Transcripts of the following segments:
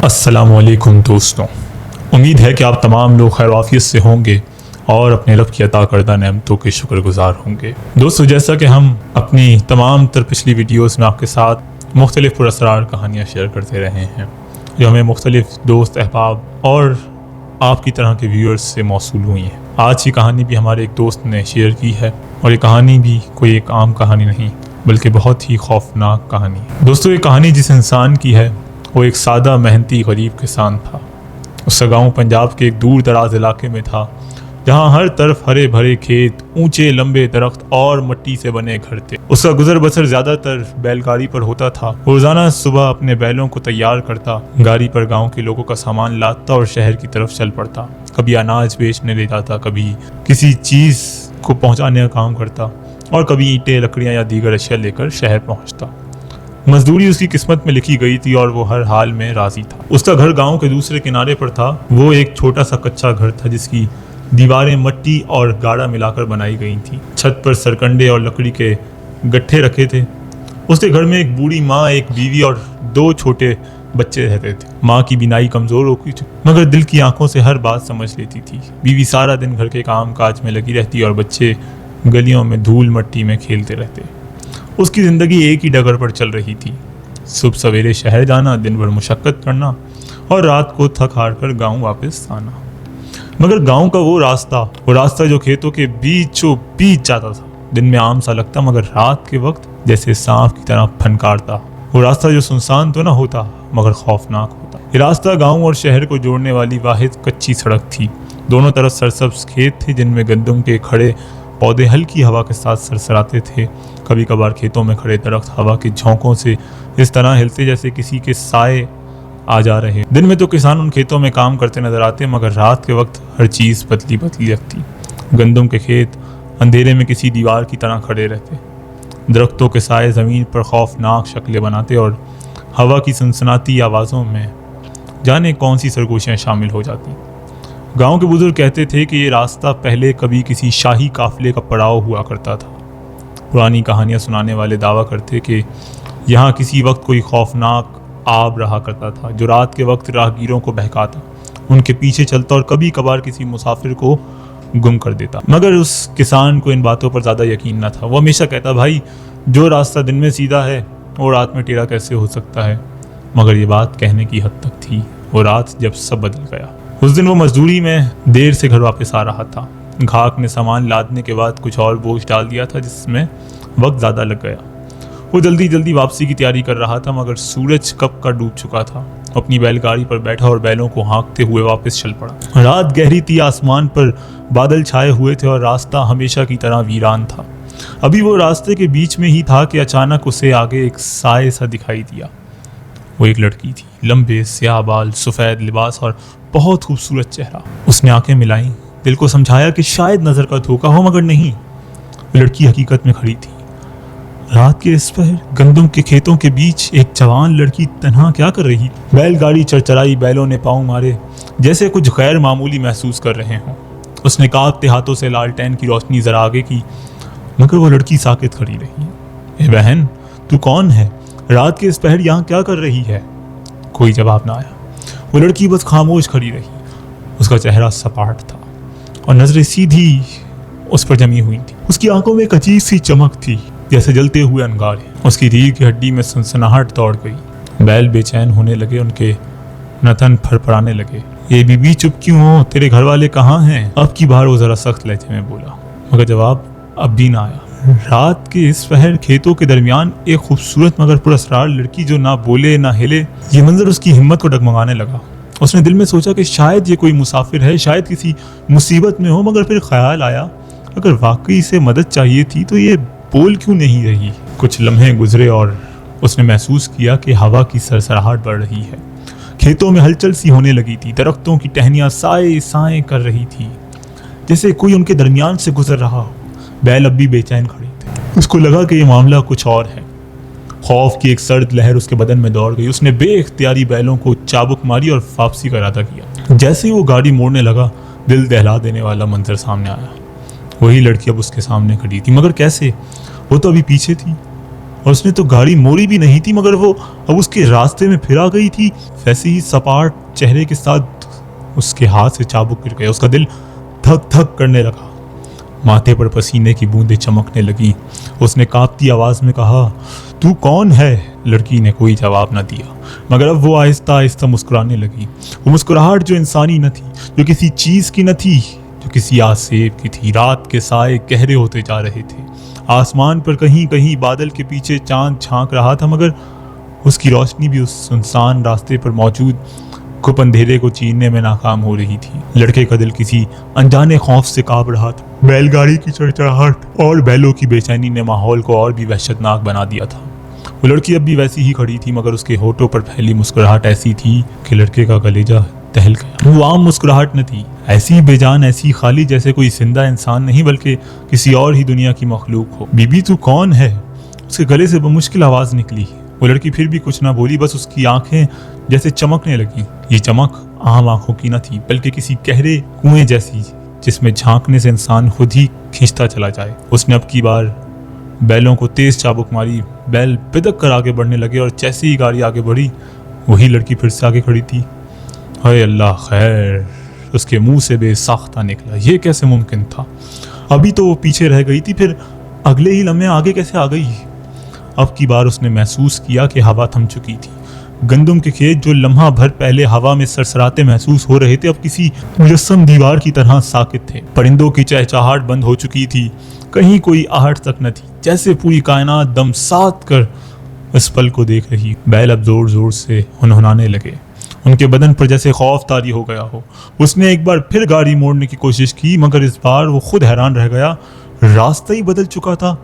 السلام علیکم دوستوں، امید ہے کہ آپ تمام لوگ خیر وافیت سے ہوں گے اور اپنے رب کی عطا کردہ نعمتوں کے شکر گزار ہوں گے۔ دوستو، جیسا کہ ہم اپنی تمام تر پچھلی ویڈیوز میں آپ کے ساتھ مختلف پراسرار کہانیاں شیئر کرتے رہے ہیں جو ہمیں مختلف دوست احباب اور آپ کی طرح کے ویورز سے موصول ہوئی ہیں۔ آج کی کہانی بھی ہمارے ایک دوست نے شیئر کی ہے اور یہ کہانی بھی کوئی ایک عام کہانی نہیں بلکہ بہت ہی خوفناک کہانی ہے۔ دوستو، یہ کہانی جس انسان کی ہے وہ ایک سادہ محنتی غریب کسان تھا۔ اس کا گاؤں پنجاب کے ایک دور دراز علاقے میں تھا جہاں ہر طرف ہرے بھرے کھیت، اونچے لمبے درخت اور مٹی سے بنے گھر تھے۔ اس کا گزر بسر زیادہ تر بیل گاڑی پر ہوتا تھا۔ روزانہ صبح اپنے بیلوں کو تیار کرتا، گاڑی پر گاؤں کے لوگوں کا سامان لاتا اور شہر کی طرف چل پڑتا۔ کبھی اناج بیچنے لے جاتا، کبھی کسی چیز کو پہنچانے کا کام کرتا اور کبھی اینٹیں، لکڑیاں یا دیگر اشیاء لے کر شہر پہنچتا۔ مزدوری اس کی قسمت میں لکھی گئی تھی اور وہ ہر حال میں راضی تھا۔ اس کا گھر گاؤں کے دوسرے کنارے پر تھا۔ وہ ایک چھوٹا سا کچا گھر تھا جس کی دیواریں مٹی اور گاڑا ملا کر بنائی گئی تھیں۔ چھت پر سرکنڈے اور لکڑی کے گٹھے رکھے تھے۔ اس کے گھر میں ایک بوڑھی ماں، ایک بیوی اور 2 چھوٹے بچے رہتے تھے۔ ماں کی بینائی کمزور ہو گئی تھی مگر دل کی آنکھوں سے ہر بات سمجھ لیتی تھی۔ بیوی سارا دن گھر کے کام کاج میں لگی رہتی اور بچے گلیوں میں دھول مٹی میں کھیلتے رہتے۔ اس کی زندگی ایک ہی ڈگر پر چل رہی تھی، صبح سویرے شہر جانا، دن بھر مشقت کرنا اور رات کو تھک ہار کر گاؤں واپس آنا۔ مگر گاؤں کا وہ راستہ جو کھیتوں کے بیچوں بیچ جاتا تھا، دن میں عام سا لگتا مگر رات کے وقت جیسے سانپ کی طرح پھنکارتا۔ وہ راستہ جو سنسان تو نہ ہوتا مگر خوفناک ہوتا۔ یہ راستہ گاؤں اور شہر کو جوڑنے والی واحد کچی سڑک تھی۔ دونوں طرف سرسبز کھیت تھے جن میں گندم کے کھڑے پودے ہلکی ہوا کے ساتھ سرسراتے تھے۔ کبھی کبھار کھیتوں میں کھڑے درخت ہوا کے جھونکوں سے اس طرح ہلتے جیسے کسی کے سائے آ جا رہے۔ دن میں تو کسان ان کھیتوں میں کام کرتے نظر آتے مگر رات کے وقت ہر چیز بدلی لگتی۔ گندم کے کھیت اندھیرے میں کسی دیوار کی طرح کھڑے رہتے، درختوں کے سائے زمین پر خوفناک شکلیں بناتے اور ہوا کی سنسناتی آوازوں میں جانے کون سی سرگوشیاں شامل ہو جاتی۔ گاؤں کے بزرگ کہتے تھے کہ یہ راستہ پہلے کبھی کسی شاہی قافلے کا پڑاؤ ہوا کرتا تھا۔ پرانی کہانیاں سنانے والے دعویٰ کرتے کہ یہاں کسی وقت کوئی خوفناک آب رہا کرتا تھا جو رات کے وقت راہگیروں کو بہکاتا، ان کے پیچھے چلتا اور کبھی کبھار کسی مسافر کو گم کر دیتا۔ مگر اس کسان کو ان باتوں پر زیادہ یقین نہ تھا۔ وہ ہمیشہ کہتا، بھائی جو راستہ دن میں سیدھا ہے وہ رات میں ٹیڑھا کیسے ہو سکتا ہے؟ مگر یہ بات کہنے کی حد تک تھی۔ وہ رات جب سب بدل گیا، اس دن وہ مزدوری میں دیر سے گھر واپس آ رہا تھا۔ گھاک نے سامان لادنے کے بعد کچھ اور بوجھ ڈال دیا تھا جس میں وقت زیادہ لگ گیا۔ وہ جلدی واپسی کی تیاری کر رہا تھا مگر سورج کب کا ڈوب چکا تھا۔ اپنی بیل گاڑی پر بیٹھا اور بیلوں کو ہانکتے ہوئے واپس چل پڑا۔ رات گہری تھی، آسمان پر بادل چھائے ہوئے تھے اور راستہ ہمیشہ کی طرح ویران تھا۔ ابھی وہ راستے کے بیچ میں ہی تھا کہ اچانک اسے آگے ایک سائے سا دکھائی دیا۔ وہ ایک لڑکی تھی، لمبے سیاہ بال، سفید لباس اور بہت خوبصورت چہرہ۔ اس نے آنکھیں ملائیں، دل کو سمجھایا کہ شاید نظر کا دھوکا ہو مگر نہیں، وہ لڑکی حقیقت میں کھڑی تھی۔ رات کے اس پہر گندم کے کھیتوں کے بیچ ایک جوان لڑکی تنہا کیا کر رہی؟ بیل گاڑی چرچرائی، بیلوں نے پاؤں مارے جیسے کچھ غیر معمولی محسوس کر رہے ہوں۔ اس نے کانپتے ہاتھوں سے لالٹین کی روشنی ذرا آگے کی مگر وہ لڑکی ساکت کھڑی رہی۔ اے بہن، تو کون ہے؟ رات کے اس پہر یہاں کیا کر رہی ہے؟ کوئی جواب نہ آیا۔ وہ لڑکی بس خاموش کھڑی رہی۔ اس کا چہرہ سپاٹ تھا اور نظریں سیدھی اس پر جمی ہوئی تھی۔ اس کی آنکھوں میں ایک عجیب سی چمک تھی جیسے جلتے ہوئے انگارے۔ اس کی ریڑھ کی ہڈی میں سنسناہٹ دوڑ گئی۔ بیل بے چین ہونے لگے، ان کے نتن پھڑپڑانے لگے۔ یہ بی بی چپ کیوں ہو؟ تیرے گھر والے کہاں ہیں؟ اب کی بار وہ ذرا سخت لہجے میں بولا مگر جواب اب بھی نہ آیا۔ رات کے اس پہر کھیتوں کے درمیان ایک خوبصورت مگر پراسرار لڑکی جو نہ بولے نہ ہلے، یہ منظر اس کی ہمت کو ڈگمگانے لگا۔ اس نے دل میں سوچا کہ شاید یہ کوئی مسافر ہے، شاید کسی مصیبت میں ہو، مگر پھر خیال آیا اگر واقعی اسے مدد چاہیے تھی تو یہ بول کیوں نہیں رہی؟ کچھ لمحے گزرے اور اس نے محسوس کیا کہ ہوا کی سرسراہٹ بڑھ رہی ہے۔ کھیتوں میں ہلچل سی ہونے لگی تھی، درختوں کی ٹہنیاں سائیں کر رہی تھی جیسے کوئی ان کے درمیان سے گزر رہا ہو۔ بیل اب بھی بے چین کھڑے تھے۔ اس کو لگا کہ یہ معاملہ کچھ اور ہے۔ خوف کی ایک سرد لہر اس کے بدن میں دوڑ گئی۔ اس نے بے اختیاری بیلوں کو چابک ماری اور واپسی کا ارادہ کیا۔ جیسے ہی وہ گاڑی موڑنے لگا، دل دہلا دینے والا منظر سامنے آیا۔ وہی لڑکی اب اس کے سامنے کھڑی تھی مگر کیسے؟ وہ تو ابھی پیچھے تھی۔ اور اس نے تو گاڑی موڑی بھی نہیں تھی مگر وہ اب اس کے راستے میں پھر آ گئی تھی۔ ویسے ہی سپاٹ چہرے کے ساتھ اس کے ہاتھ سے چابک گر گیا، اس کا دل دھک دھک کرنے لگا، ماتھے پر پسینے کی بوندیں چمکنے لگیں۔ اس نے کانپتی آواز میں کہا، تو کون ہے؟ لڑکی نے کوئی جواب نہ دیا مگر اب وہ آہستہ آہستہ مسکرانے لگی، وہ مسکراہٹ جو انسانی نہ تھی، جو کسی چیز کی نہ تھی، جو کسی آسیب کی تھی۔ رات کے سائے گہرے ہوتے جا رہے تھے، آسمان پر کہیں کہیں بادل کے پیچھے چاند چھانک رہا تھا مگر اس کی روشنی بھی اس سنسان راستے پر موجود گھپ اندھیرے کو چیرنے میں ناکام ہو رہی تھی۔ لڑکے کا دل کسی انجانے خوف سے کانپ رہا تھا۔ بیل گاڑی کی چڑچڑاہٹ اور بیلوں کی بے چینی نے ماحول کو اور بھی وحشت ناک بنا دیا تھا۔ وہ لڑکی اب بھی ویسی ہی کھڑی تھی مگر اس کے ہونٹوں پر پھیلی مسکراہٹ ایسی تھی کہ لڑکے کا کلیجہ دہل گیا۔ وہ عام مسکراہٹ نہ تھی، ایسی بے جان، ایسی خالی جیسے کوئی زندہ انسان نہیں بلکہ کسی اور ہی دنیا کی مخلوق ہو۔ بی بی تو کون ہے؟ اس کے گلے سے بمشکل آواز نکلی۔ وہ لڑکی پھر بھی کچھ نہ بولی، بس اس کی آنکھیں جیسے چمکنے لگیں۔ یہ چمک عام آنکھوں کی نہ تھی بلکہ کسی گہرے کنویں جیسی جس میں جھانکنے سے انسان خود ہی کھینچتا چلا جائے۔ اس نے اب کی بار بیلوں کو تیز چابک ماری، بیل پدک کر آگے بڑھنے لگے اور جیسے ہی گاڑی آگے بڑھی وہی لڑکی پھر سے آگے کھڑی تھی۔ اے اللہ خیر! اس کے منہ سے بے ساختہ نکلا، یہ کیسے ممکن تھا؟ ابھی تو وہ پیچھے رہ گئی تھی، پھر اگلے ہی لمحے آگے کیسے آ گئی؟ اب کی بار اس نے محسوس کیا کہ ہوا تھم چکی تھی۔ گندم کے کھیت جو لمحہ بھر پہلے ہوا میں سرسراتے محسوس ہو رہے تھے اب کسی مجسم دیوار کی طرح ساکت تھے۔ پرندوں کی چہچہاہٹ بند ہو چکی تھی، کہیں کوئی آہٹ تک نہ تھی، جیسے پوری کائنات دم سات کر اس پل کو دیکھ رہی۔ بیل اب زور زور سے ہنہنانے لگے، ان کے بدن پر جیسے خوف طاری ہو گیا ہو۔ اس نے ایک بار پھر گاڑی موڑنے کی کوشش کی مگر اس بار وہ خود حیران رہ گیا، راستہ ہی بدل چکا تھا۔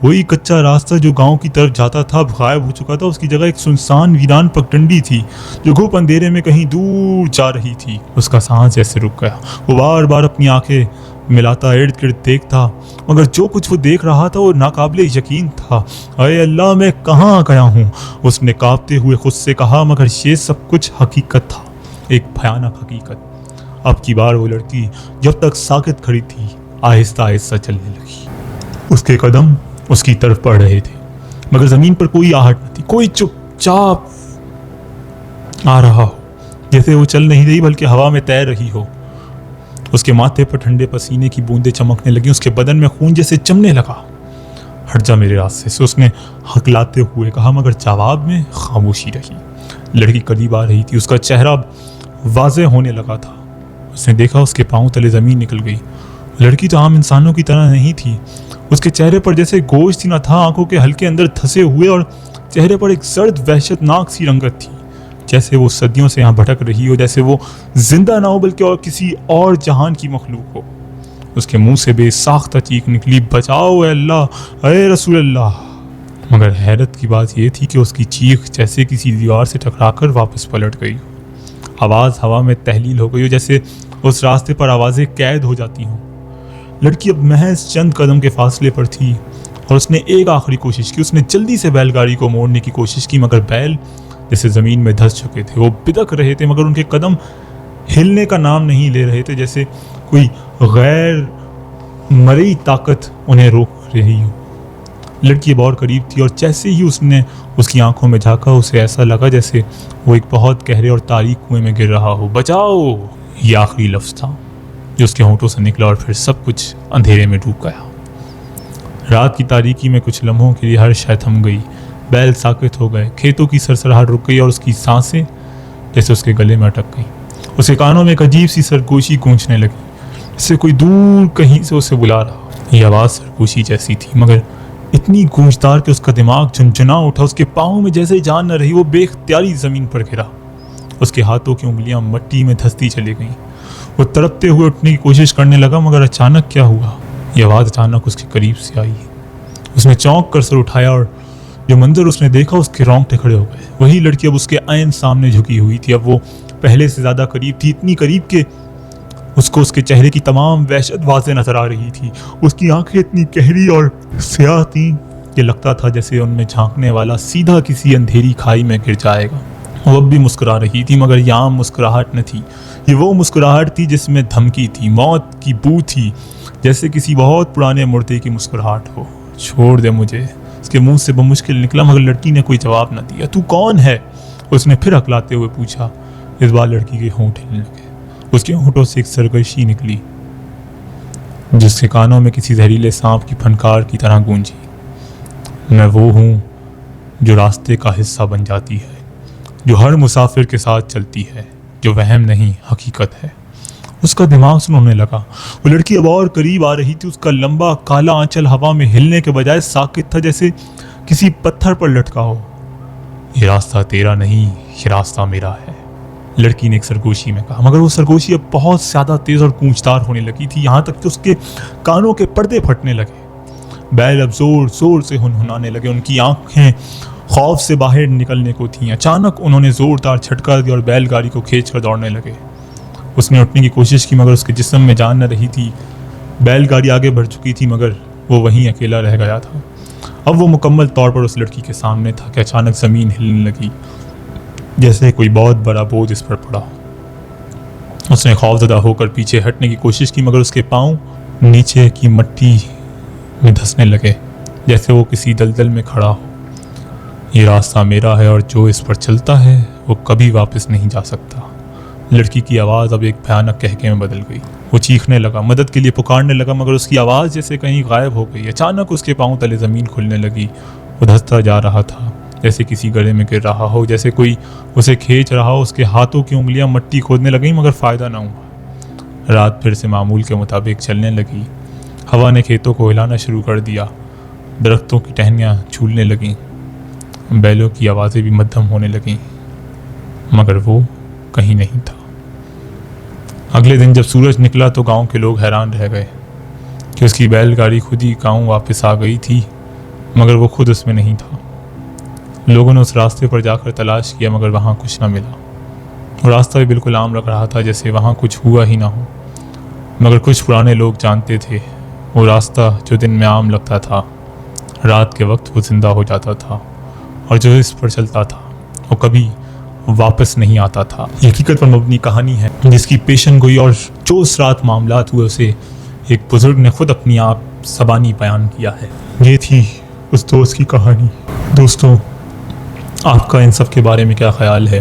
وہی کچا راستہ جو گاؤں کی طرف جاتا تھا اب غائب ہو چکا تھا، اس کی جگہ ایک سنسان ویران پگڈنڈی تھی جو گھوپ اندھیرے میں کہیں دور جا رہی تھی۔ اس کا سانس جیسے رک گیا، وہ بار بار اپنی آنکھیں ملاتا ارد گرد دیکھتا مگر جو کچھ وہ دیکھ رہا تھا وہ ناقابل یقین تھا۔ اے اللہ، میں کہاں آ گیا ہوں؟ اس نے کانپتے ہوئے خود سے کہا، مگر یہ سب کچھ حقیقت تھا، ایک بھیانک حقیقت۔ اب کی بار وہ لڑکی جب تک ساکت کھڑی تھی آہستہ آہستہ چلنے لگی۔ اس کے قدم اس کی طرف پڑ رہے تھے مگر زمین پر کوئی آہٹ نہ تھی، کوئی چپ چاپ آ رہا ہو، جیسے وہ چل نہیں رہی بلکہ ہوا میں تیر رہی ہو۔ اس کے ماتھے پر ٹھنڈے پسینے کی بوندیں چمکنے لگیں، اس کے بدن میں خون جیسے جمنے لگا۔ ہٹ جا میرے راستے سے، اس نے ہکلاتے ہوئے کہا مگر جواب میں خاموشی رہی۔ لڑکی قریب آ رہی تھی، اس کا چہرہ واضح ہونے لگا تھا۔ اس نے دیکھا اس کے پاؤں تلے زمین نکل گئی۔ لڑکی تو عام انسانوں کی طرح نہیں تھی، اس کے چہرے پر جیسے گوشت نہ تھا، آنکھوں کے ہلکے اندر دھسے ہوئے اور چہرے پر ایک زرد وحشت ناک سی رنگت تھی، جیسے وہ صدیوں سے یہاں بھٹک رہی ہو، جیسے وہ زندہ نہ ہو بلکہ اور کسی اور جہان کی مخلوق ہو۔ اس کے منہ سے بے ساختہ چیخ نکلی، بچاؤ اے اللہ، اے رسول اللہ! مگر حیرت کی بات یہ تھی کہ اس کی چیخ جیسے کسی دیوار سے ٹکرا کر واپس پلٹ گئی۔ آواز ہوا میں تحلیل ہو گئی ہو، جیسے اس راستے پر آوازیں قید ہو جاتی ہوں۔ لڑکی اب محض چند قدم کے فاصلے پر تھی اور اس نے ایک آخری کوشش کی۔ اس نے جلدی سے بیل گاڑی کو موڑنے کی کوشش کی مگر بیل جیسے زمین میں دھس چکے تھے، وہ بدک رہے تھے مگر ان کے قدم ہلنے کا نام نہیں لے رہے تھے، جیسے کوئی غیر مرئی طاقت انہیں روک رہی ہو۔ لڑکی اب اور قریب تھی اور جیسے ہی اس نے اس کی آنکھوں میں جھانکا اسے ایسا لگا جیسے وہ ایک بہت گہرے اور تاریک کنویں میں گر رہا ہو۔ بچاؤ! یہ آخری لفظ تھا جو اس کے ہونٹوں سے نکلا اور پھر سب کچھ اندھیرے میں ڈوب گیا۔ رات کی تاریکی میں کچھ لمحوں کے لیے ہر شے تھم گئی، بیل ساکت ہو گئے، کھیتوں کی سرسراہٹ رک گئی اور اس کی سانسیں جیسے اس کے گلے میں اٹک گئیں۔ اس کے کانوں میں ایک عجیب سی سرگوشی گونجنے لگی، جیسے کوئی دور کہیں سے اسے بلا رہا ہو۔ یہ آواز سرگوشی جیسی تھی مگر اتنی گونجدار کہ اس کا دماغ جھنجھنا اٹھا، اس کے پاؤں میں جیسے جان نہ رہی، وہ بے اختیاری زمین پر گرا۔ اس کے ہاتھوں کی انگلیاں مٹی میں دھستی چلی گئیں، وہ تڑپتے ہوئے اٹھنے کی کوشش کرنے لگا مگر اچانک کیا ہوا؟ یہ آواز اچانک اس کے قریب سے آئی۔ اس نے چونک کر سر اٹھایا اور جو منظر اس نے دیکھا اس کے رونگٹے کھڑے ہو گئے۔ وہی لڑکی اب اس کے عین سامنے جھکی ہوئی تھی، اب وہ پہلے سے زیادہ قریب تھی، اتنی قریب کہ اس کو اس کے چہرے کی تمام وحشت واضح نظر آ رہی تھی۔ اس کی آنکھیں اتنی گہری اور سیاہ تھیں کہ لگتا تھا جیسے ان میں جھانکنے والا سیدھا کسی اندھیری کھائی میں گر جائے گا۔ وہ اب بھی مسکرا رہی تھی مگر یہ عام مسکراہٹ نہ تھی، یہ وہ مسکراہٹ تھی جس میں دھمکی تھی، موت کی بو تھی، جیسے کسی بہت پرانے مردے کی مسکراہٹ ہو۔ چھوڑ دے مجھے، اس کے منہ سے بمشکل نکلا مگر لڑکی نے کوئی جواب نہ دیا۔ تو کون ہے؟ اس نے پھر ہکلاتے ہوئے پوچھا۔ اس بار لڑکی کے ہونٹ ہلنے لگے۔ اس کے ہونٹوں سے ایک سرگوشی نکلی جس کے کانوں میں کسی زہریلے سانپ کی پھنکار کی طرح گونجی۔ میں وہ ہوں جو راستے کا حصہ بن جاتی ہے، جو ہر مسافر کے ساتھ چلتی ہے، جو وہم نہیں حقیقت ہے۔ اس کا دماغ سننے لگا۔ وہ لڑکی اب اور قریب آ رہی تھی۔ اس کا لمبا کالا آنچل ہوا میں ہلنے کے بجائے ساکت تھا، جیسے کسی پتھر پر لٹکا ہو۔ یہ راستہ تیرا نہیں، یہ راستہ میرا ہے، لڑکی نے ایک سرگوشی میں کہا، مگر وہ سرگوشی اب بہت زیادہ تیز اور گونجدار ہونے لگی تھی، یہاں تک کہ اس کے کانوں کے پردے پھٹنے لگے۔ بیل اب زور زور سے ہنہنانے لگے، ان کی آنکھیں خوف سے باہر نکلنے کو تھیں۔ اچانک انہوں نے زوردار جھٹکا دیا اور بیل گاڑی کو کھینچ کر دوڑنے لگے۔ اس نے اٹھنے کی کوشش کی مگر اس کے جسم میں جان نہ رہی تھی۔ بیل گاڑی آگے بڑھ چکی تھی مگر وہ وہیں اکیلا رہ گیا تھا۔ اب وہ مکمل طور پر اس لڑکی کے سامنے تھا کہ اچانک زمین ہلنے لگی، جیسے کوئی بہت بڑا بوجھ اس پر پڑا۔ اس نے خوفزدہ ہو کر پیچھے ہٹنے کی کوشش کی مگر اس کے پاؤں نیچے کی مٹی میں دھسنے لگے، جیسے وہ کسی دلدل میں کھڑا ہو۔ یہ راستہ میرا ہے اور جو اس پر چلتا ہے وہ کبھی واپس نہیں جا سکتا۔ لڑکی کی آواز اب ایک بھیانک کہکے میں بدل گئی۔ وہ چیخنے لگا، مدد کے لیے پکارنے لگا مگر اس کی آواز جیسے کہیں غائب ہو گئی۔ اچانک اس کے پاؤں تلے زمین کھلنے لگی۔ وہ دھستا جا رہا تھا، جیسے کسی گڑھے میں گر رہا ہو، جیسے کوئی اسے کھینچ رہا ہو۔ اس کے ہاتھوں کی انگلیاں مٹی کھودنے لگیں مگر فائدہ نہ ہوا۔ رات پھر سے معمول کے مطابق چلنے لگی۔ ہوا نے کھیتوں کو ہلانا شروع کر دیا، درختوں کی ٹہنیاں جھولنے لگیں، بیلوں کی آوازیں بھی مدھم ہونے لگیں، مگر وہ کہیں نہیں تھا۔ اگلے دن جب سورج نکلا تو گاؤں کے لوگ حیران رہ گئے کہ اس کی بیل گاڑی خود ہی گاؤں واپس آ گئی تھی، مگر وہ خود اس میں نہیں تھا۔ لوگوں نے اس راستے پر جا کر تلاش کیا مگر وہاں کچھ نہ ملا۔ وہ راستہ بھی بالکل عام لگ رہا تھا، جیسے وہاں کچھ ہوا ہی نہ ہو، مگر کچھ پرانے لوگ جانتے تھے وہ راستہ جو دن میں عام لگتا تھا، رات کے وقت وہ زندہ ہو جاتا تھا، اور جو اس پر چلتا تھا وہ کبھی واپس نہیں آتا تھا۔ یہ حقیقت پر مبنی کہانی ہے جس کی پیشن گوئی اور جو اس رات معاملات ہوئے اسے ایک بزرگ نے خود اپنی آپ زبانی بیان کیا ہے۔ یہ تھی اس دوست کی کہانی۔ دوستوں، آپ کا ان سب کے بارے میں کیا خیال ہے؟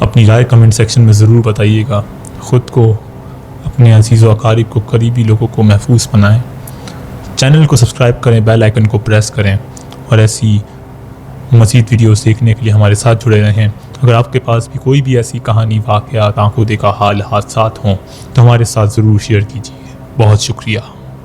اپنی رائے کمنٹ سیکشن میں ضرور بتائیے گا۔ خود کو، اپنے عزیز و اقارب کو، قریبی لوگوں کو محفوظ بنائیں۔ چینل کو سبسکرائب کریں، بیل آئیکن کو پریس کریں، اور ایسی مزید ویڈیوز دیکھنے کے لیے ہمارے ساتھ جڑے رہیں۔ اگر آپ کے پاس بھی کوئی بھی ایسی کہانی، واقعات، آنکھوں دیکھا حال، حادثات ہوں تو ہمارے ساتھ ضرور شیئر کیجیے۔ بہت شکریہ۔